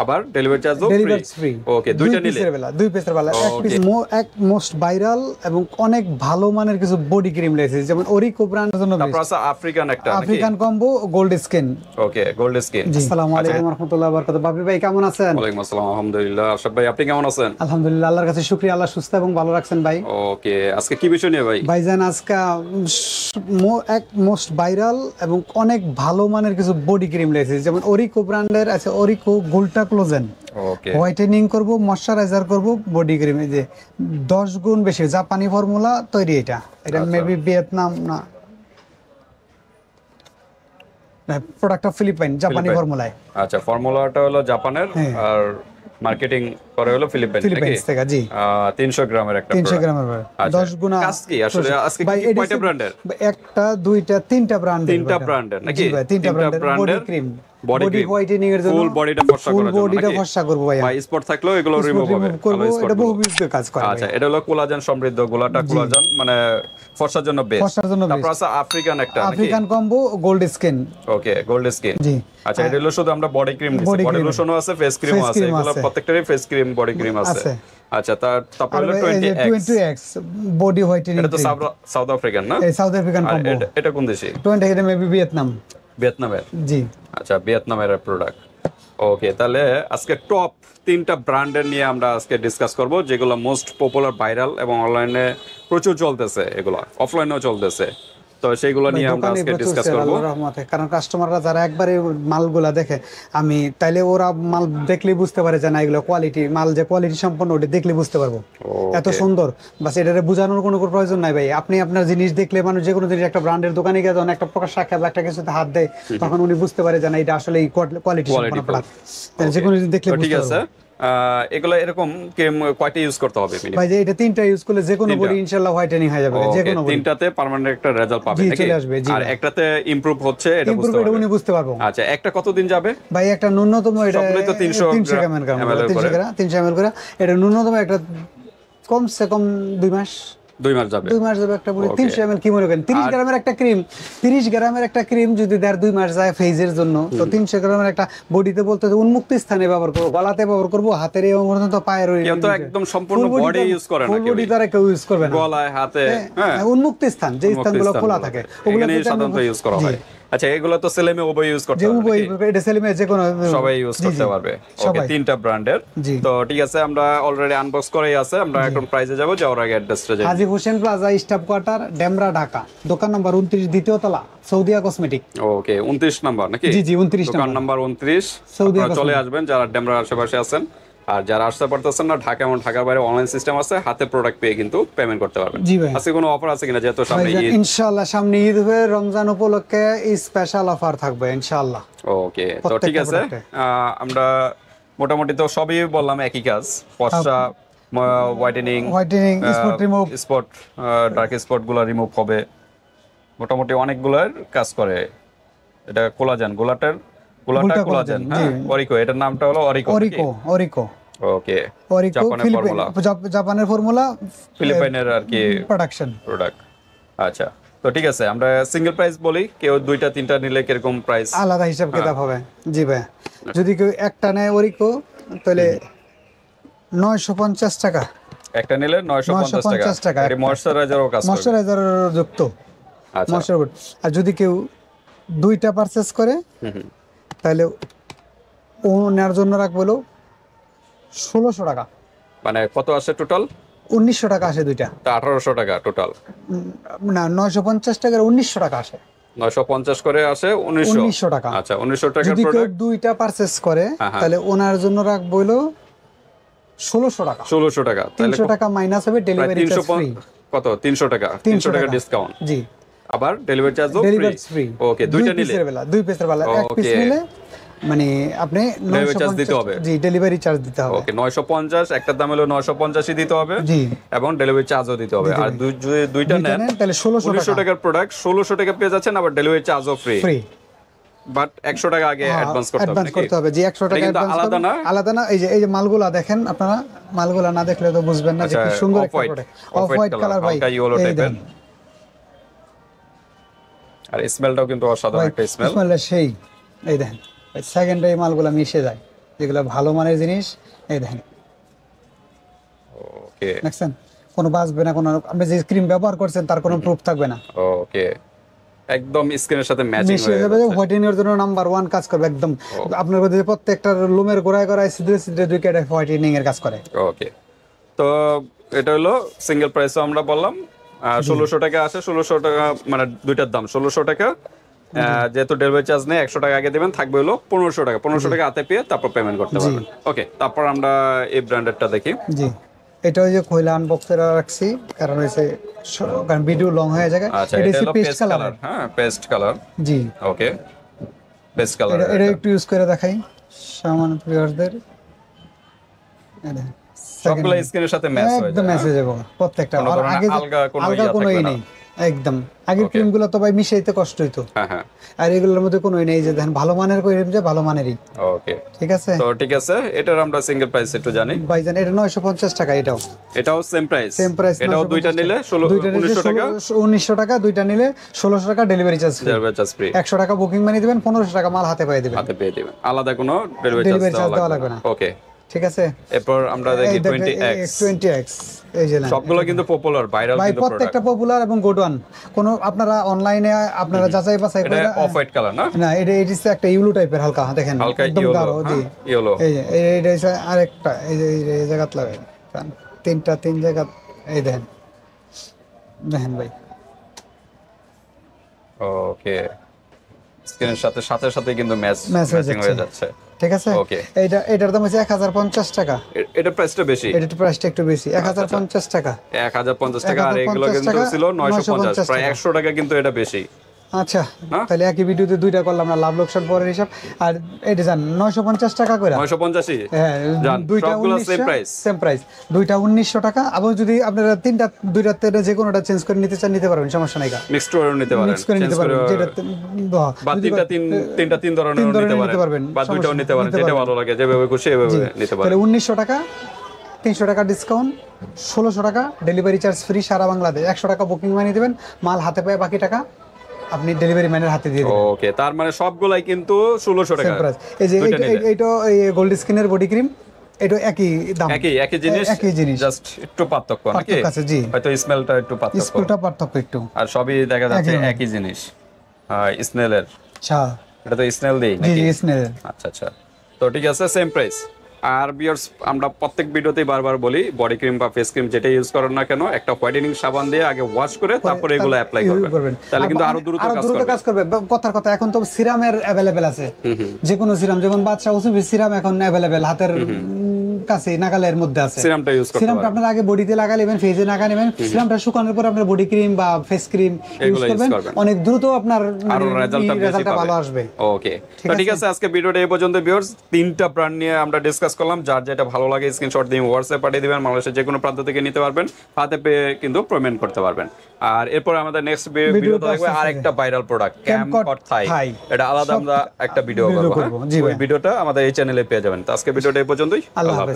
আবার ডেলিভারি চার্জও ফ্রি। ওকে, দুইটা নিলে দুই পিসের বেলা এক পিস এক মোস্ট ভাইরাল এবং অনেক ভালো মানের কিছু বডি ক্রিম লেগেছে, যেমন ওরিকো ব্র্যান্ডের জন্য। তারপর আছে আফ্রিকান একটা, আফ্রিকান কম্বো গোল্ড স্কিন। ওকে, গোল্ড স্কিন। আসসালামু আলাইকুম ওয়া রাহমাতুল্লাহি ওয়া বারাকাতুহু। বাপি ভাই কেমন আছেন? ওয়ালাইকুম আসসালাম, আলহামদুলিল্লাহ। আশরাফ ভাই আপনি কেমন আছেন? আলহামদুলিল্লাহ, আল্লাহর কাছে শুকরিয়া, আল্লাহ সুস্থ এবং ভালো রাখছেন ভাই। ওকে, আজকে কি বিষয় নিয়ে ভাই? ভাইজান আজকে এক মোস্ট ভাইরাল এবং অনেক ভালো মানের কিছু বডি ক্রিম লেগেছে, যেমন ওরিকো ব্র্যান্ডের আছে ওরিকো গোল্টা ক্লোজেন। ওকে, হোয়াইটেনিং করব, ময়শ্চারাইজার করব, বডি ক্রিম। এই যে 10 গুণ বেশি জাপানি ফর্মুলা তৈরি। এটা মেবি ভিয়েতনাম না, প্রোডাক্টটা ফিলিপাইন, জাপানি ফর্মুলায়। আচ্ছা, ফর্মুলাটা হলো জাপানের আর মার্কেটিং করে হলো ফিলিপাইন থেকে। জি, 300 গ্রামের একটা 300 গ্রামের 10 গুণা। কাজ কি আসলে আজকে কয়টা ব্র্যান্ডের? একটা, দুইটা, তিনটা ব্র্যান্ডের। তিনটা ব্র্যান্ডের নাকি? তিনটা ব্র্যান্ডের বডি ক্রিম, বডি হোয়াইটেনিং এর জন্য, ফুল বডিটা ফর্সা করার জন্য। ফুল বডিটা ফর্সা করব ভাই। ভাই স্পট থাকলেও এগুলো রিমুভ হবে। এটা বহুবিধ কাজ করে। আচ্ছা, এটা হলো কোলাজেন সমৃদ্ধ, গোলাটা কোলাজেন মানে ফর্সার জন্য বেস্ট। তারপর আছে আফ্রিকান একটা, আফ্রিকান কম্বো গোল্ড স্কিন। ওকে, গোল্ড স্কিন। জি, আচ্ছা, এটা হলো শুধু আমরা বডি ক্রিম দিছি, বডি লোশনও আছে, ফেস ক্রিমও আছে। এগুলো প্রত্যেকটারই ফেস ক্রিম, বডি ক্রিম আছে। আচ্ছা, তারপর হলো 20x বডি হোয়াইটেনিং। এটা তো সাউথ আফ্রিকান না? এই সাউথ আফ্রিকান কম্বো। এটা কোন দেশি? 20 এটা মেবি ভিয়েতনামের। জি, আচ্ছা, ভিয়েতনামের প্রোডাক্ট। ওকে, তাহলে আজকে টপ 3টা ব্র্যান্ডের নিয়ে আমরা আজকে ডিসকাস করব, যেগুলো মোস্ট পপুলার, ভাইরাল এবং অনলাইনে প্রচুর চলতেছে, এগুলো অফলাইনেও চলতেছে। তো সেইগুলো নিয়ে আমরা আজকে ডিসকাস করব। কারণ কাস্টমাররা যারা একবারে মালগুলা দেখে, আমি তাইলে ওরা মাল দেখলেই বুঝতে পারে যে না এগুলো কোয়ালিটি মাল, যে কোয়ালিটি সম্পন্ন ওটা দেখলে বুঝতে পারবো। এত সুন্দর, বাস এটারে বোঝানোর কোনো প্রয়োজন নাই ভাই। আপনি আপনার জিনিস দেখলে, মানুষ যে কোনো জিনিস একটা ব্র্যান্ডের দোকানে গিয়ে যখন একটা প্রকাশ সাক্ষাৎ একটা কিছুতে হাত দেয়, তখন উনি বুঝতে পারে যে না এটা আসলে কোয়ালিটি সম্পন্ন প্রোডাক্ট। যে কোনো জিনিস দেখলে ঠিক আছে। এগুলো এরকম কয়টা ইউজ করতে হবে ভাই? যে এটা 3টা ইউজ করলে যে কোনো বডি ইনশাআল্লাহ হোয়াইটেনিং হয়ে যাবে। যে কোনো 3টাতে পার্মানেন্ট একটা রেজাল্ট পাবে নাকি? আর একটাতে ইমপ্রুভ হচ্ছে, এটা বুঝতে পারবে, উনি বুঝতে পারবো। আচ্ছা, একটা কতদিন যাবে ভাই? একটা ন্যূনতম এটা সবগুলো তো 300 ml করে। এটা ন্যূনতম একটা কমসে কম 2 মাস। 2 মাস যাবে একটা বডি 300 ml। কি মনে করেন 30 গ্রামের একটা ক্রিম, 30 গ্রামের একটা ক্রিম যদি 2 মাস যায় ফেজের জন্য, তো 300 গ্রামের একটা বডিতে বলতে উন্মুক্ত স্থানে ব্যবহার করব, গলাতে ব্যবহার করব, হাতের এবং পর্যন্ত পায়ের। কেউ তো একদম সম্পূর্ণ বডি ইউজ করে না, ফুল বডি দ্বারা কেউ ইউজ করবে না, গলায়, হাতে। হ্যাঁ, উন্মুক্ত স্থান, যে স্থানগুলো খোলা থাকে ওগুলো সাধারণত ইউজ করা হয়। আচ্ছা, এগুলো তো সেলেমে উভয় ইউজ করতে পারবে, এটা সেলেমে যে কোনো সবাই ইউজ করতে পারবে। ওকে, 3টা ব্র্যান্ডের। তো ঠিক আছে, আমরা অলরেডি আনবক্স করেই আছে। আমরা এখন প্রাইসে যাব, যাওয়ার আগে অ্যাড্রেসটা জানি। Haji Hossain plaza, staff quarter, Demra, Dhaka. দোকান নাম্বার 29, দ্বিতীয় তলা, সৌদিয়া কসমেটিক। ওকে, 29 নাম্বার নাকি? জি, 29 দোকান নাম্বার 29। আপনারা চলে আসবেন যারা ডেমরার আশেপাশে আছেন। আর যারা আসতে পারতেছেন না, ঢাকা এবং ঢাকার বাইরে অনলাইন সিস্টেম আছে, হাতে প্রোডাক্ট পেয়ে কিন্তু পেমেন্ট করতে পারবেন। জি ভাই। আজকে কোনো অফার আছে কিনা? যেহেতু সামনে ঈদ, ইনশাআল্লাহ সামনে ঈদ হবে, রমজান উপলক্ষে স্পেশাল অফার থাকবে ইনশাআল্লাহ। ওকে, তো ঠিক আছে। আমরা মোটামুটি তো সবই বললাম, একই কাজ, ফর্সা, whitening, spot remove, spot, dark spot গুলো রিমুভ হবে। মোটামুটি অনেকগুলোর কাজ করে। এটা কোলাজেন, গোলাটা কোলাজেন। হ্যাঁ, ওরিকো, এটার নামটা হলো ওরিকো। ওকে, জাপানের ফর্মুলা, ফিলিপাইনের আর কি প্রোডাক্ট। আচ্ছা, তো ঠিক আছে, আমরা সিঙ্গেল প্রাইস বলি। কেউ 2টা 3টা নিলে কিরকম প্রাইস? আলাদা হিসাব কিতাব হবে। জি ভাই, যদি কেউ একটা নেয় ওরিকো, তাহলে 950 টাকা। একটা নিলে 950 টাকা। এটা ময়শ্চারাইজারও কাজ করবে, ময়শ্চারাইজারও যুক্ত। আচ্ছা, আর যদি কেউ 2টা পারচেজ করে, তাহলে ওনার জন্য রাখবো 1600 টাকা। মানে কত আসে টোটাল? 1900 টাকা আসে 2টা। তা 1800 টাকা টোটাল না, 950 টাকার 1900 টাকা আসে। 950 করে আসে 1900 টাকা। আচ্ছা, 1900 টাকার যদি কেউ প্রোডাক্ট 2টা পারচেজ করে, তাহলে ওনার জন্য রাখবো 1600 টাকা। 1600 টাকা, তাহলে 300 টাকা মাইনাস হবে, ডেলিভারি চার্জ ফ্রি। কত? 300 টাকা, 300 টাকা ডিসকাউন্ট। জি, আবার ডেলিভারি চার্জও ফ্রি। ওকে, 2টা নিলে, 2 পিসের বেলা এক পিস নিলে মানে আপনি 950 দিতে হবে। জি, ডেলিভারি চার্জ দিতে হবে। ওকে, 950, একটার দাম হলো 950ই দিতে হবে। জি, এবং ডেলিভারি চার্জও দিতে হবে। আর 2টা নেন, তাহলে 1600 টাকার প্রোডাক্ট 1600 টাকা পেয়ে যাচ্ছেন, আবার ডেলিভারি চার্জও ফ্রি। বাট 100 টাকা আগে অ্যাডভান্স করতে হবে। জি, 100 টাকা অ্যাডভান্স আলাদা না, আলাদা না। এই যে মালগুলা দেখেন, আপনারা মালগুলা না দেখলে তো বুঝবেন না যে কি সুন্দর একটা প্রোডাক্ট। অফ হোয়াইট কালার ভাই, ইয়েলো টাইপের। আর স্মেলটাও কিন্তু অসাধারণ একটা স্মেল। স্মেলটা সেই, এই দেখেন সেকেন্ডে এই মালগুলা মিশে যায়। যেগুলো ভালো মানের জিনিস, এই দেখেন ওকে দেখছেন, কোনো বাঁচবে না, কোনো আপনি যে ক্রিম ব্যবহার করছেন তার কোনো প্রুফ থাকবে না, ওকে একদম স্কিনের সাথে ম্যাচিং মিশে হয়ে যাবে, যাচ্ছে হোয়াইটেনিং এর জন্য নাম্বার 1 কাজ করবে একদম। আপনার মধ্যে প্রত্যেকটা লোমের গোড়ায় গোড়ায় ছিদ্রে ছিদ্রে 2 কেটে হোয়াইটেনিং এর কাজ করে। ওকে তো এটা হলো সিঙ্গেল প্রাইসও আমরা বললাম 1600 টাকা আসে, 1600 টাকা মানে দুইটার দাম 1600 টাকা। যেহেতু ডেলিভারি চার্জ নেই 100 টাকা আগে দিবেন, থাকবে হলো 1500 টাকা, 1500 টাকা হাতে পেয়ে তারপর পেমেন্ট করতে পারবেন। ওকে তারপর আমরা এই ব্র্যান্ডেরটা দেখি। জি, এটা ওই যে খোলা আনবক্স করে রাখছি, কারণ হইছে কারণ ভিডিও লং হয়ে যায়। আচ্ছা এটা এটা হচ্ছে হলো পেস্ট পেস্ট কালার। কালার, হ্যাঁ পেস্ট কালার, জি ওকে পেস্ট কালার। এটা একটু ইউজ করে দেখাই সামান্য ভিউয়ারদের, সবগুলো স্কিনের সাথে ম্যাচ হয়ে একদম যায়। মেসেজ যাব প্রত্যেকটা। কোনো আর ধরনের আগে আলগা কোনো আলগা ইয়া কোনো থাকবে ই না। নেই একদম। আগের ক্রিমগুলো তো ভাই মিশাইতে কষ্ট হইতো, হ্যাঁ হ্যাঁ আর এগুলোর মধ্যে কোনো ই নেই যে দেখেন ভালো মানের ক্রিম, যে ভালো মানেরই। ওকে ঠিক আছে তো ঠিক আছে, এটার আমরা সিঙ্গেল প্রাইস একটু জানি। ভাইজান এটা 950 টাকা। এটাও এটাও সেম প্রাইস, সেম প্রাইস। এটাও দুইটা নিলে 1900 টাকা, 1900 টাকা, দুইটা নিলে 1600 টাকা delivery charge free. Delivery charge free, 100 টাকা বুকিং মানি দিবেন, 1500 টাকা মাল হাতে পেয়ে দিবেন, হাতে পেয়ে দিবেন, আলাদা কোনো ডেলিভারি Delivery চার্জ charge দেওয়া লাগবে দেওয়া না। ওকে ঠিক আছে। এরপর আমরা দেখি 20x। 20x এই যে না, সবগুলো কিন্তু পপুলার ভাইরাল ভাই কিন্তু প্রোডাক্ট। প্রত্যেকটা পপুলার এবং গুড ওয়ান। কোন আপনারা অনলাইনে আপনারা যাচাই বাছাই এটা করে। অফ হোয়াইট কালার না, না এটা হচ্ছে একটা ইউলো টাইপের হালকা, দেখেন হালকা একদম ইয়েলো, গাঢ়। জি ইয়েলো। এই যে এইটা হচ্ছে আরেকটা, এই যে এই জায়গাত লাগাই তিন জায়গা, এই দেখেন দেখেন ভাই। ওকে স্ক্রিনের সাথে সাথে সাথে কিন্তু ম্যাচিং হয়ে যাচ্ছে। ঠিক আছে। ওকে এটার দাম হচ্ছে 1050 টাকা। এটা প্রাইসটা বেশি, এটা প্রাইসটা একটু বেশি, 1050 টাকা। 1050 টাকা, আর এগুলো 1050 কিন্তু টাকা, ছিল 950, 950 প্রায় টাকা। 100 টাকা কিন্তু এটা বেশি। আচ্ছা হ্যাঁ? তাহলে একই ভিডিওতে দুইটা করলাম না, লাভ লোকসান পরের হিসাব। আর এটা জান 950 টাকা করে। 950 হ্যাঁ জান দুইটা সবগুলো সেম প্রাইস, সেম প্রাইস। দুইটা 1900 টাকা। আবার যদি আপনারা দুইটাতে যে কোনোটা চেঞ্জ করে নিতে চান নিতে পারবেন, সমস্যা নাই। মিক্স করে নিতে পারেন, মিক্স করে নিতে পারবেন, যেটা বা তিনটা তিন ধরনের নিতে পারেন, বা দুইটাও নিতে পারেন, যেটা ভালো লাগে যেভাবে খুশি এভাবে নিতে পারেন। তাহলে 1900 টাকা, 300 টাকা ডিসকাউন্ট, 1600 টাকা ডেলিভারি চার্জ ফ্রি সারা বাংলাদেশ। 100 টাকা বুকিং মানি দিবেন, মাল হাতে পায়, বাকি টাকা আপনি ডেলিভারি ম্যানের হাতে দিয়ে দিবেন। ওকে তার মানে সবগুলাই কিন্তু 1600 টাকা। এই যে এইটা এই গোল্ড স্কিনের বডি ক্রিম, এটা একই দাম, একই জিনিস, একই জিনিস, জাস্ট একটু পার্থক্য নাকি? পার্থক্য আছে। জি হয়তো স্মেলটা একটু পার্থক্য, স্কুলটা পার্থক্য একটু, আর সবই দেখা যাচ্ছে একই জিনিস। স্নেলের, আচ্ছা এটা তো স্নেল দেই জি নাকি? জি স্নেল। আচ্ছা আচ্ছা তো ঠিক আছে, সেম প্রাইস। আর ভিউয়ার্স আমরা প্রত্যেক ভিডিওতেই বারবার বলি, বডি ক্রিম বা ফেস ক্রিম যেটাই ইউজ করেন না কেন, একটা হোয়াইটেনিং সাবান দিয়ে আগে ওয়াশ করে তারপরে এগুলো অ্যাপ্লাই করবেন, তাহলে কিন্তু আরো দ্রুত কাজ করবে। কথার কথা, এখন তো সিরামের অ্যাভেলেবেল আছে, যে কোনো সিরাম, যেমন বাচ্চা ওসুবি সিরাম এখন অ্যাভেলেবেল, হাতের কাছে নাগালের মধ্যে আছে। সিরামটা ইউজ করতে সিরামটা আপনারা আগে বডিতে লাগা নেবেন, ফেসে লাগা নেবেন, সিরামটা শুকানোর পর আপনার বডি ক্রিম বা ফেস ক্রিম ইউজ করবেন, অনেক দ্রুত আপনার আরো রেজাল্টটা ভালো আসবে। ওকে তো ঠিক আছে, আজকে ভিডিওটা এই পর্যন্ত ভিউয়ার্স। 3টা ব্র্যান্ড নিয়ে আমরা ডিসকাস করলাম, যার যেটা ভালো লাগে স্ক্রিনশট দিয়ে হোয়াটসঅ্যাপ পাঠিয়ে দিবেন, বাংলাদেশের যে কোনো প্রান্ত থেকে নিতে পারবেন, হাতে পেয়ে কিন্তু পেমেন্ট করতে পারবেন। আর এরপর আমাদের নেক্সট ভিডিওতে দেখবে আরেকটা ভাইরাল প্রোডাক্ট ক্যামকট থাই, এটা আলাদা আমরা একটা ভিডিও করব। ওই ভিডিওটা আমাদের এই চ্যানেলে পেয়ে যাবেন। তো আজকে ভিডিওটা এই পর্যন্তই, আল্লাহ হাফেজ।